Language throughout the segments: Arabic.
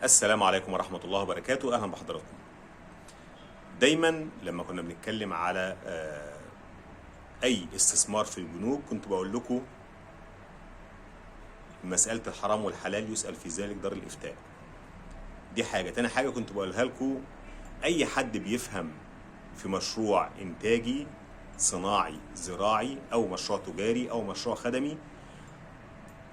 السلام عليكم ورحمة الله وبركاته. أهلا بحضراتكم. دايما لما كنا بنتكلم على أي استثمار في البنوك كنت بقول لكم مسألة الحرام والحلال يسأل في ذلك دار الإفتاء. دي حاجة. تاني حاجة كنت بقولها لكم، أي حد بيفهم في مشروع إنتاجي صناعي زراعي أو مشروع تجاري أو مشروع خدمي،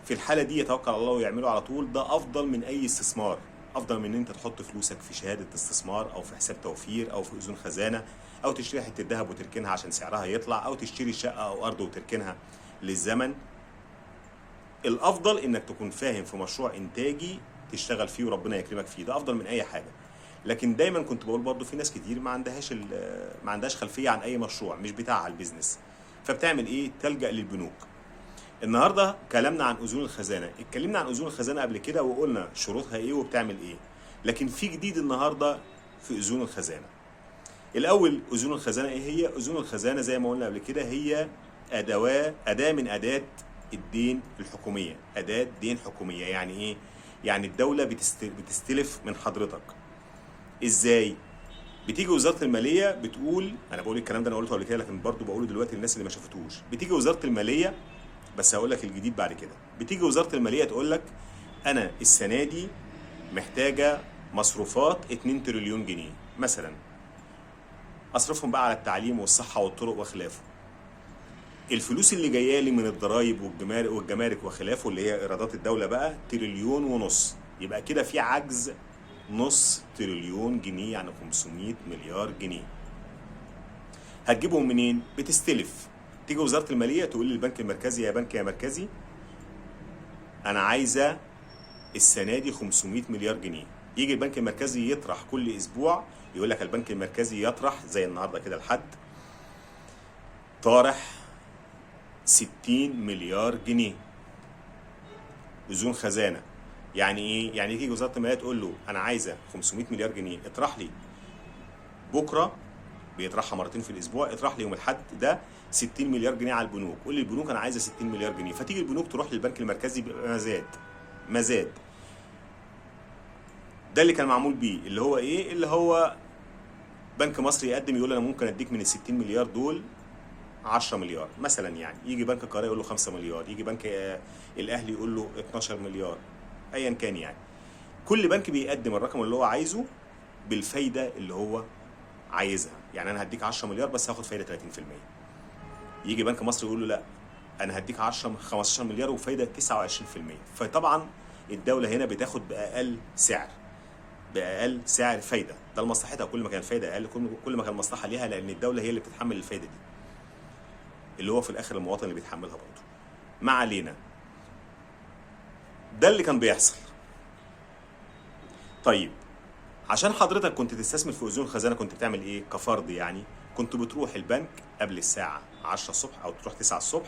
في الحالة دي يتوكل على الله ويعمله على طول. ده أفضل من أي استثمار، أفضل من إن أنت تحط فلوسك في شهادة استثمار أو في حساب توفير أو في أذون خزانة أو تشتري حتة ذهب وتركنها عشان سعرها يطلع أو تشتري شقة أو أرض وتركنها للزمن. الأفضل إنك تكون فاهم في مشروع إنتاجي تشتغل فيه وربنا يكرمك فيه، ده أفضل من أي حاجة. لكن دايما كنت بقول برضو في ناس كتير ما عندهاش خلفية عن أي مشروع، مش بتاعها البيزنس، فبتعمل إيه؟ تلجأ للبنوك. النهارده كلامنا عن اذون الخزانه، اتكلمنا عن اذون الخزانه قبل كده وقلنا شروطها ايه وبتعمل ايه، لكن في جديد النهارده في اذون الخزانه. الاول اذون الخزانه ايه هي؟ اذون الخزانه زي ما قلنا قبل كده هي اداه من اداه الدين الحكوميه، اداه دين حكوميه. يعني ايه؟ يعني الدوله بتستلف من حضرتك. ازاي؟ بتيجي وزاره الماليه بتقول، انا بقول الكلام ده انا قلته قبل كده لكن برضه بقوله دلوقتي للناس اللي ما شافتوش. بتيجي وزاره الماليه، بس هقول لك الجديد بعد كده. بتيجي وزاره الماليه تقول لك انا السنه دي محتاجه مصروفات 2 تريليون جنيه مثلا، اصرفهم بقى على التعليم والصحه والطرق وخلافه. الفلوس اللي جايه لي من الضرايب والجمارك وخلافه اللي هي ايرادات الدوله بقى تريليون ونص، يبقى كده في عجز نص تريليون جنيه، يعني 500 مليار جنيه. هتجيبهم منين؟ بتستلف. تيجي وزاره الماليه تقول للبنك المركزي يا بنك يا مركزي انا عايزه السنه دي 500 مليار جنيه. يجي البنك المركزي يطرح كل اسبوع، يقول لك البنك المركزي يطرح زي النهارده كده الحد طارح 60 مليار جنيه اذون خزانه. يعني ايه؟ يعني تيجي وزاره الماليه تقول له انا عايزه 500 مليار جنيه اطرح لي بكره، بيطرحها مرتين في الاسبوع، اطرح لي يوم الاحد ده 60 مليار جنيه على البنوك. قول لي البنوك انا عايزه 60 مليار جنيه، فتيجي البنوك تروح للبنك المركزي بمزاد. ده اللي كان معمول بيه، اللي هو ايه؟ اللي هو بنك مصر يقدم يقول انا ممكن اديك من ال 60 مليار دول 10 مليار مثلا. يعني يجي بنك القاهره يقول له 5 مليار، يجي بنك الاهلي يقول له 12 مليار، ايا كان. يعني كل بنك بيقدم الرقم اللي هو عايزه بالفايده اللي هو عايزها. يعني انا هديك 10 مليار بس هاخد فايده 30%. يجي بنك مصر يقول له لا انا هديك 15 مليار وفايده 29%. فطبعا الدوله هنا بتاخد باقل سعر فايده. ده لمصلحتها، كل ما كان الفايده اقل كل ما كان المصلحه ليها، لان الدوله هي اللي بتتحمل الفايده دي، اللي هو في الاخر المواطن اللي بيتحملها برضه. ما علينا، ده اللي كان بيحصل. طيب عشان حضرتك كنت تستثمر في اذون خزانه كنت بتعمل ايه كفرد؟ يعني كنت بتروح البنك قبل الساعه 10 الصبح او تروح 9 الصبح،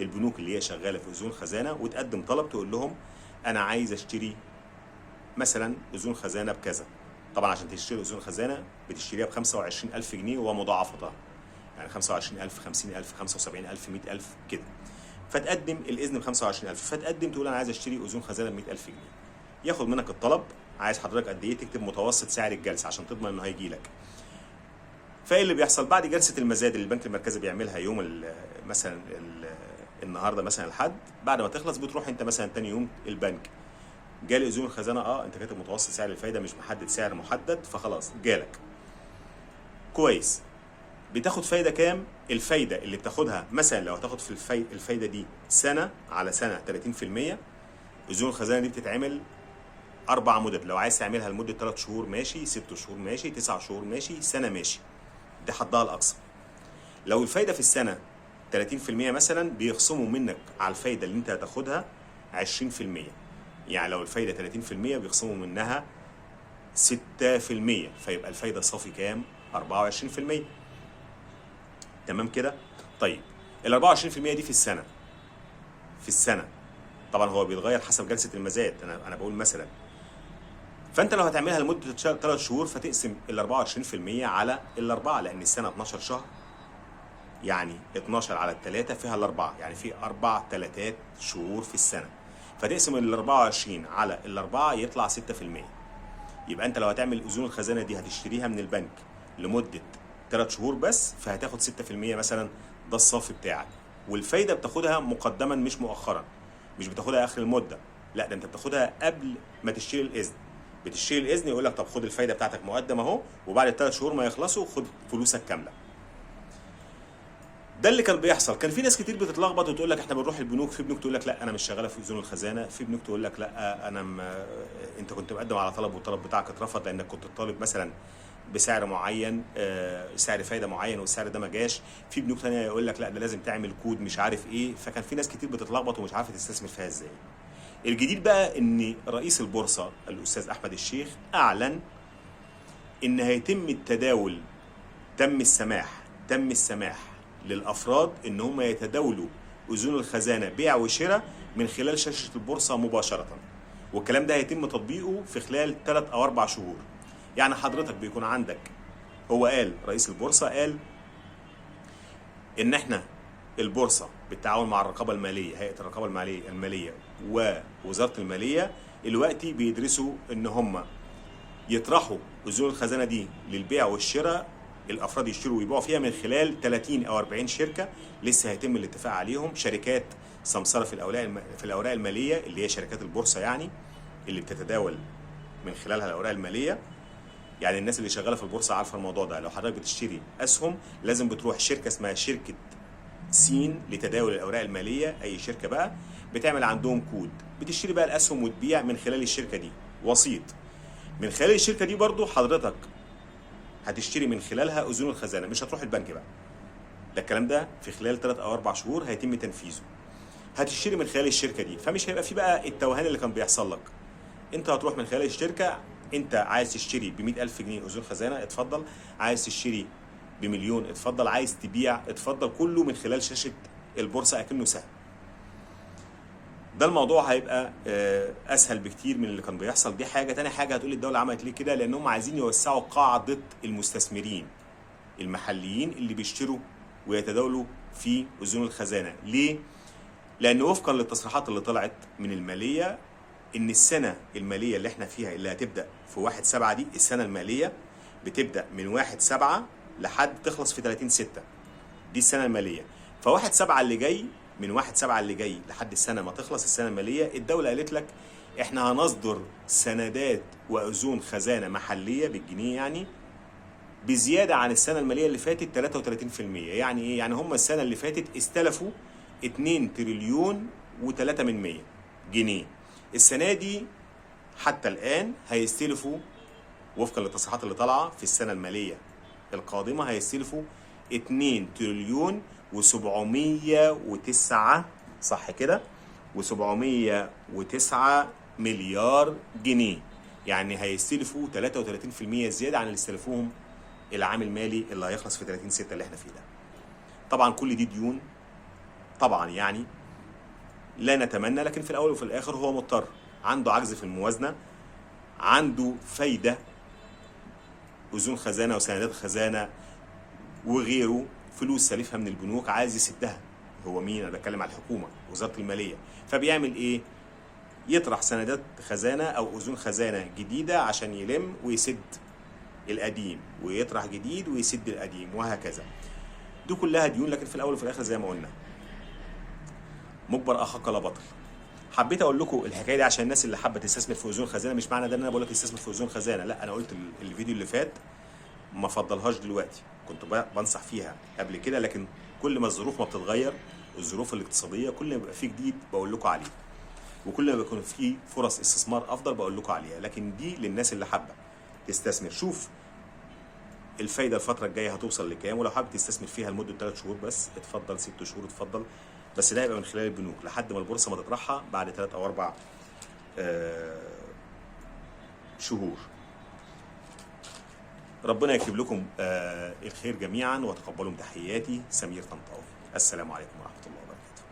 البنوك اللي هي شغاله في اذون خزانه، وتقدم طلب تقول لهم انا عايز اشتري مثلا اذون خزانه بكذا. طبعا عشان تشتري اذون خزانه بتشتريها ب 25,000 جنيه ومضاعفتها، يعني 25,000 50,000 75,000 100,000 كده. فتقدم الاذن ب 25,000، فتقدم تقول انا عايز اشتري اذون خزانه ب 100,000 جنيه. ياخد منك الطلب، عايز حضرتك قد ايه؟ تكتب متوسط سعر الجلسه عشان تضمن انه هيجي لك. فايه اللي بيحصل بعد جلسه المزاد اللي البنك المركزي بيعملها يوم مثلا النهارده مثلا الحد، بعد ما تخلص بتروح انت مثلا تاني يوم البنك جالي اذون الخزانه، انت كاتب متوسط سعر الفايده مش محدد سعر محدد، فخلاص جالك كويس. بتاخد فايده كام؟ الفايده اللي بتاخدها مثلا لو هتاخد في الفايده دي سنه على سنه 30%، اذون الخزانه دي بتتعمل 4 مدد. لو عايز تعملها لمده 3 شهور ماشي، 6 شهور ماشي، 9 شهور ماشي، سنه ماشي، دي حدها الاقصى. لو الفايده في السنه 30% مثلا، بيخصموا منك على الفايده اللي انت هتاخدها 20%. يعني لو الفايده 30% بيخصموا منها 6%، فيبقى الفايده صافي كام؟ 24%. تمام كده؟ طيب ال 24% دي في السنه طبعا هو بيتغير حسب جلسه المزاد، انا بقول مثلا. فانت لو هتعملها لمده 3 شهور فتقسم ال 24% على الاربعه، لان السنه 12 شهر، يعني 12 على الثلاثه فيها الاربعه، يعني في 4 تلاتات شهور في السنه. فتقسم ال 24 على الاربعه يطلع 6%. يبقى انت لو هتعمل اذون الخزانه دي هتشتريها من البنك لمده 3 شهور بس، فهتاخد 6% مثلا، ده الصافي بتاعك. والفايده بتاخدها مقدما مش مؤخرا، مش بتاخدها اخر المده، لا ده انت بتاخدها قبل ما تشتري الاذن. بتشتري الاذن يقول لك طب خد الفايده بتاعتك مقدم اهو، وبعد ال3 شهور ما يخلصوا خد فلوسك كامله. ده اللي كان بيحصل. كان في ناس كتير بتتلخبط وتقول لك احنا بنروح البنوك، في بنوك تقول لك لا انا مش شغاله في اذون الخزانه، في بنوك تقول لك لا انا انت كنت مقدم على طلب والطلب بتاعك اترفض لانك كنت طالب مثلا بسعر معين، سعر فايده معين والسعر ده ما جاش. في بنوك ثانيه يقول لك لا ده لازم تعمل كود مش عارف ايه. فكان في ناس كتير بتتلخبط ومش عارفه تستثمر فيها ازاي. الجديد بقى ان رئيس البورصه الاستاذ احمد الشيخ اعلن ان هيتم التداول، تم السماح للافراد ان هم يتداولوا اذون الخزانه بيع وشراء من خلال شاشه البورصه مباشره. والكلام ده هيتم تطبيقه في خلال 3 أو 4 شهور. يعني حضرتك بيكون عندك، هو قال رئيس البورصه قال ان احنا البورصه بالتعاون مع الرقابه الماليه، هيئه الرقابه الماليه ووزاره الماليه دلوقتي بيدرسوا ان هم يطرحوا اذون الخزانه دي للبيع والشراء، الافراد يشتروا ويبيعوا فيها من خلال 30 او 40 شركه لسه هيتم الاتفاق عليهم، شركات سمسره في الاوراق الماليه اللي هي شركات البورصه، يعني اللي بتتداول من خلالها الاوراق الماليه. يعني الناس اللي شغاله في البورصه عارفه الموضوع ده. لو حضرتك بتشتري اسهم لازم بتروح شركه اسمها شركه سين لتداول الاوراق الماليه، اي شركه بقى بتعمل عندهم كود، بتشتري بقى الاسهم وتبيع من خلال الشركه دي، وسيط. من خلال الشركه دي برضو حضرتك هتشتري من خلالها اذون الخزانه، مش هتروح البنك بقى. ده الكلام ده في خلال 3 أو 4 شهور هيتم تنفيذه. هتشتري من خلال الشركه دي، فمش هيبقى في بقى التوهان اللي كان بيحصل لك. انت هتروح من خلال الشركه، انت عايز تشتري ب 100,000 جنيه اذون خزانه اتفضل، عايز تشتري بمليون اتفضل، عايز تبيع اتفضل، كله من خلال شاشه البورصه اكنه سهم. ده الموضوع هيبقى اسهل بكتير من اللي كان بيحصل. دي حاجه. تاني حاجه هتقولي الدوله عملت ليه كده؟ لانهم عايزين يوسعوا قاعده المستثمرين المحليين اللي بيشتروا ويتداولوا في اذون الخزانه. ليه؟ لان وفقا للتصريحات اللي طلعت من الماليه ان السنه الماليه اللي احنا فيها اللي هتبدا في 1/7 دي، السنه الماليه بتبدا من 1/7 لحد تخلص في 30/6، دي السنه الماليه. ف1/7 اللي جاي، من 1/7 اللي جاي لحد السنه ما تخلص السنه الماليه، الدوله قالت لك احنا هنصدر سندات واذون خزانه محليه بالجنيه، يعني بزياده عن السنه الماليه اللي فاتت 33%. يعني ايه؟ يعني هم السنه اللي فاتت استلفوا 2 تريليون و3 من 100 جنيه. السنه دي حتى الان هيستلفوا وفقا للتصريحات اللي طالعه في السنه الماليه القادمه هيستلفوا 2 تريليون و709، صح كده؟ و709 مليار جنيه. يعني هيستلفوا 33% زياده عن اللي استلفوهم العام المالي اللي هيخلص في 30/6 اللي احنا فيه ده. طبعا كل دي ديون، طبعا يعني لا نتمنى، لكن في الاول وفي الاخر هو مضطر، عنده عجز في الموازنه، عنده فايده اذون خزانه وسندات خزانه وغيره، فلوس سالفها من البنوك عايز يسدها. هو مين؟ انا بتكلم على الحكومه، وزاره الماليه. فبيعمل ايه؟ يطرح سندات خزانه او اذون خزانه جديده عشان يلم ويسد القديم، ويطرح جديد ويسد القديم، وهكذا. دي كلها ديون، لكن في الاول وفي الاخر زي ما قلنا مجبر اخاك لا بطل. حبيت اقول لكم الحكايه دي عشان الناس اللي حابه تستثمر في اذون خزانه. مش معنى ده ان انا بقول لك تستثمر في اذون خزانه، لا، انا قلت الفيديو اللي فات ما افضلهاش دلوقتي، كنت بنصح فيها قبل كده، لكن كل ما الظروف ما بتتغير، الظروف الاقتصاديه، كل ما بيبقى في جديد بقول لكم عليه، وكل ما بيكون في فرص استثمار افضل بقول لكم عليها. لكن دي للناس اللي حابه تستثمر. شوف الفايده الفتره الجايه هتوصل لكام، ولو حابب تستثمر فيها لمده 3 شهور بس اتفضل، 6 شهور اتفضل، بس ده يبقى من خلال البنوك لحد ما البورصه ما تطرحها بعد 3 أو 4 شهور. ربنا يكتب لكم الخير جميعا، وتقبلوا تحياتي. سمير طنطاوي. السلام عليكم ورحمه الله وبركاته.